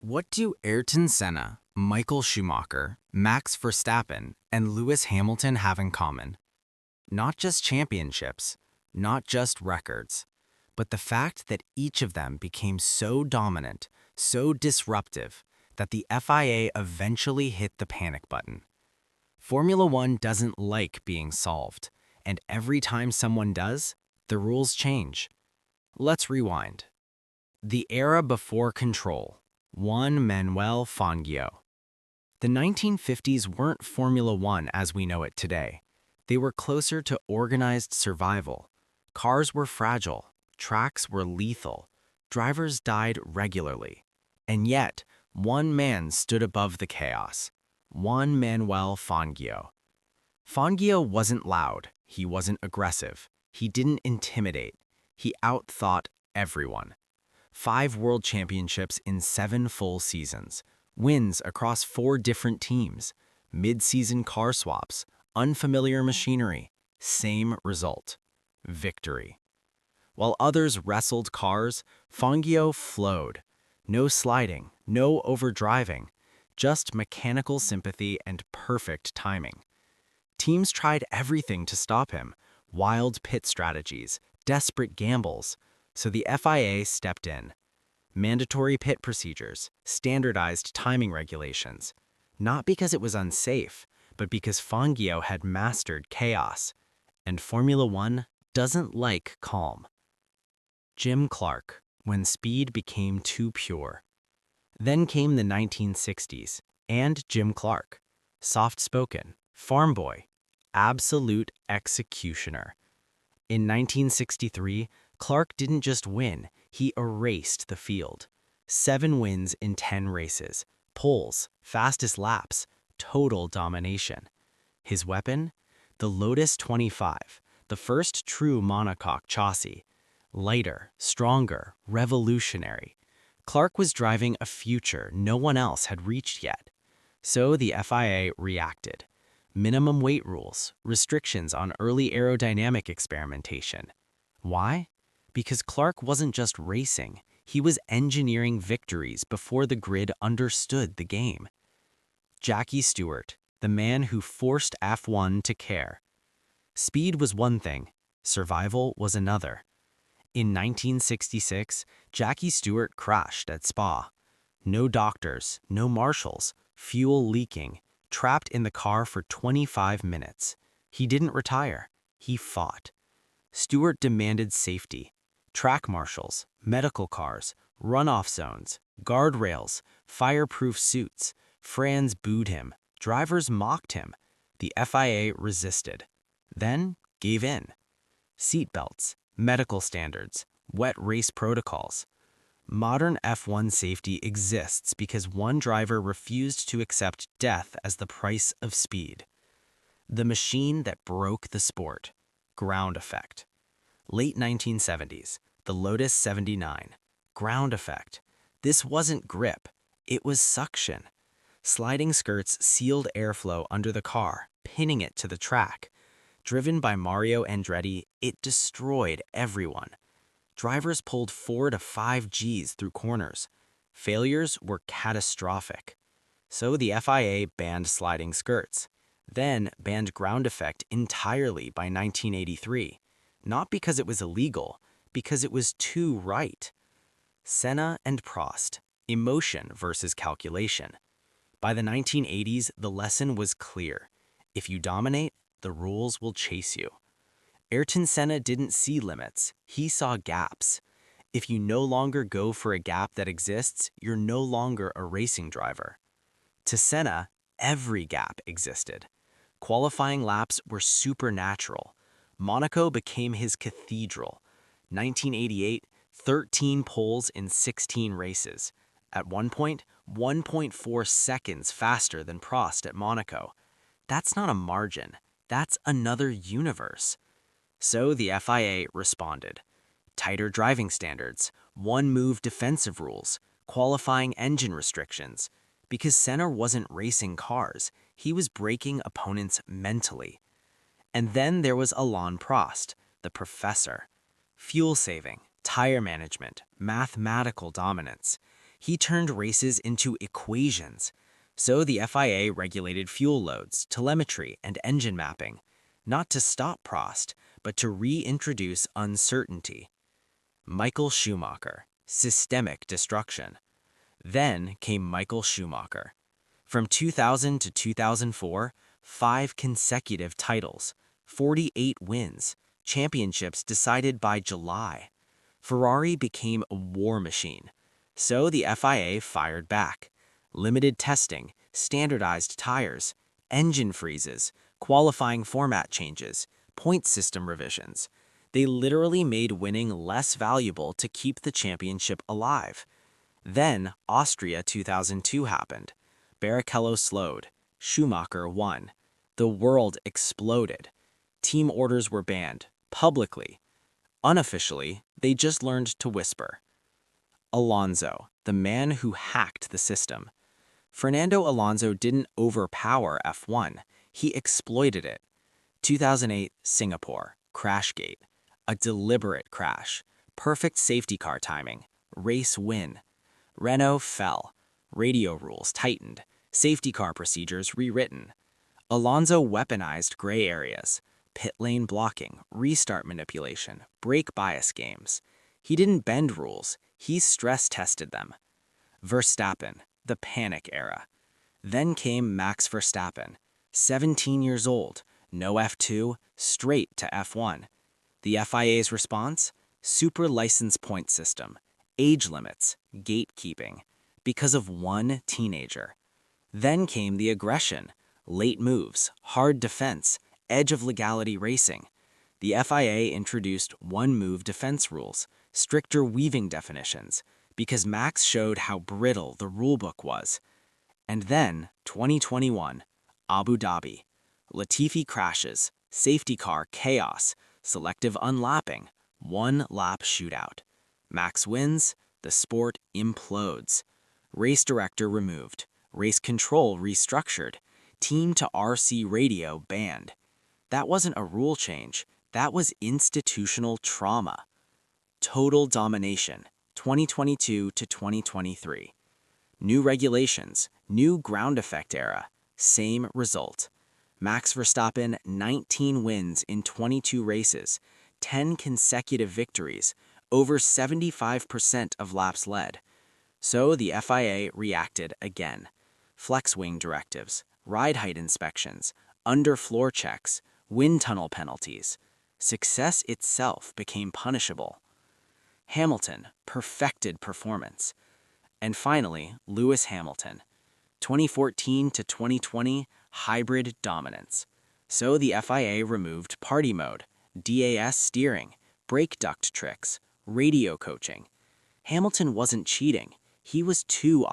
What do Ayrton Senna, Michael Schumacher, Max Verstappen, and Lewis Hamilton have in common? Not just championships, not just records, but the fact that each of them became so dominant, so disruptive, that the FIA eventually hit the panic button. Formula One doesn't like being solved, and every time someone does, the rules change. Let's rewind. The era before control. Juan Manuel Fangio. The 1950s weren't Formula One as we know it today. They were closer to organized survival. Cars were fragile, tracks were lethal, drivers died regularly. And yet, one man stood above the chaos. Juan Manuel Fangio. Fangio wasn't loud, he wasn't aggressive, he didn't intimidate, he outthought everyone. 5 world championships in 7 full seasons, wins across 4 different teams, mid-season car swaps, unfamiliar machinery, same result, victory. While others wrestled cars, Fangio flowed. No sliding, no overdriving, just mechanical sympathy and perfect timing. Teams tried everything to stop him, wild pit strategies, desperate gambles, so the FIA stepped in. Mandatory pit procedures, standardized timing regulations. Not because it was unsafe, but because Fangio had mastered chaos. And Formula One doesn't like calm. Jim Clark, when speed became too pure. Then came the 1960s, and Jim Clark. Soft-spoken, farm boy, absolute executioner. In 1963, Clark didn't just win, he erased the field. 7 wins in 10 races, poles, fastest laps, total domination. His weapon? The Lotus 25, the first true monocoque chassis. Lighter, stronger, revolutionary. Clark was driving a future no one else had reached yet. So the FIA reacted. Minimum weight rules, restrictions on early aerodynamic experimentation. Why? Because Clark wasn't just racing, he was engineering victories before the grid understood the game. Jackie Stewart, the man who forced F1 to care. Speed was one thing, survival was another. In 1966, Jackie Stewart crashed at Spa. No doctors, no marshals, fuel leaking, trapped in the car for 25 minutes. He didn't retire, he fought. Stewart demanded safety. Track marshals, medical cars, runoff zones, guardrails, fireproof suits. Fans booed him. Drivers mocked him. The FIA resisted. Then gave in. Seatbelts, medical standards, wet race protocols. Modern F1 safety exists because one driver refused to accept death as the price of speed. The machine that broke the sport. Ground effect. Late 1970s, the Lotus 79. Ground effect. This wasn't grip, it was suction. Sliding skirts sealed airflow under the car, pinning it to the track. Driven by Mario Andretti, it destroyed everyone. Drivers pulled 4 to 5 Gs through corners. Failures were catastrophic. So the FIA banned sliding skirts, then banned ground effect entirely by 1983. Not because it was illegal, because it was too right. Senna and Prost, emotion versus calculation. By the 1980s, the lesson was clear. If you dominate, the rules will chase you. Ayrton Senna didn't see limits, he saw gaps. If you no longer go for a gap that exists, you're no longer a racing driver. To Senna, every gap existed. Qualifying laps were supernatural. Monaco became his cathedral. 1988, 13 poles in 16 races. At one point, 1.4 seconds faster than Prost at Monaco. That's not a margin, that's another universe. So the FIA responded. Tighter driving standards, one-move defensive rules, qualifying engine restrictions. Because Senna wasn't racing cars, he was breaking opponents mentally. And then there was Alain Prost, the professor. Fuel saving, tire management, mathematical dominance. He turned races into equations. So the FIA regulated fuel loads, telemetry, and engine mapping, not to stop Prost, but to reintroduce uncertainty. Michael Schumacher, systemic destruction. Then came Michael Schumacher. From 2000 to 2004, 5 consecutive titles, 48 wins, championships decided by July. Ferrari became a war machine. So the FIA fired back. Limited testing, standardized tires, engine freezes, qualifying format changes, point system revisions. They literally made winning less valuable to keep the championship alive. Then Austria 2002 happened. Barrichello slowed. Schumacher won. The world exploded. Team orders were banned, publicly. Unofficially, they just learned to whisper. Alonso, the man who hacked the system. Fernando Alonso didn't overpower F1, he exploited it. 2008 Singapore, Crashgate. A deliberate crash. Perfect safety car timing. Race win. Renault fell. Radio rules tightened. Safety car procedures rewritten. Alonso weaponized gray areas. Pit lane blocking, restart manipulation, brake bias games. He didn't bend rules, he stress-tested them. Verstappen, the panic era. Then came Max Verstappen, 17 years old, no F2, straight to F1. The FIA's response? Super license point system, age limits, gatekeeping, because of one teenager. Then came the aggression, late moves, hard defense, edge of legality racing. The FIA introduced one-move defense rules, stricter weaving definitions, because Max showed how brittle the rulebook was. And then, 2021, Abu Dhabi. Latifi crashes, safety car chaos, selective unlapping, one-lap shootout. Max wins, the sport implodes. Race director removed, race control restructured, team to RC radio banned. That wasn't a rule change, that was institutional trauma. Total domination, 2022 to 2023. New regulations, new ground effect era, same result. Max Verstappen, 19 wins in 22 races, 10 consecutive victories, over 75% of laps led. So the FIA reacted again. Flex wing directives, ride height inspections, underfloor checks, wind tunnel penalties. Success itself became punishable. Hamilton, perfected performance. And finally, Lewis Hamilton, 2014 to 2020, hybrid dominance. So the FIA removed party mode, DAS steering, brake duct tricks, radio coaching. Hamilton wasn't cheating, he was too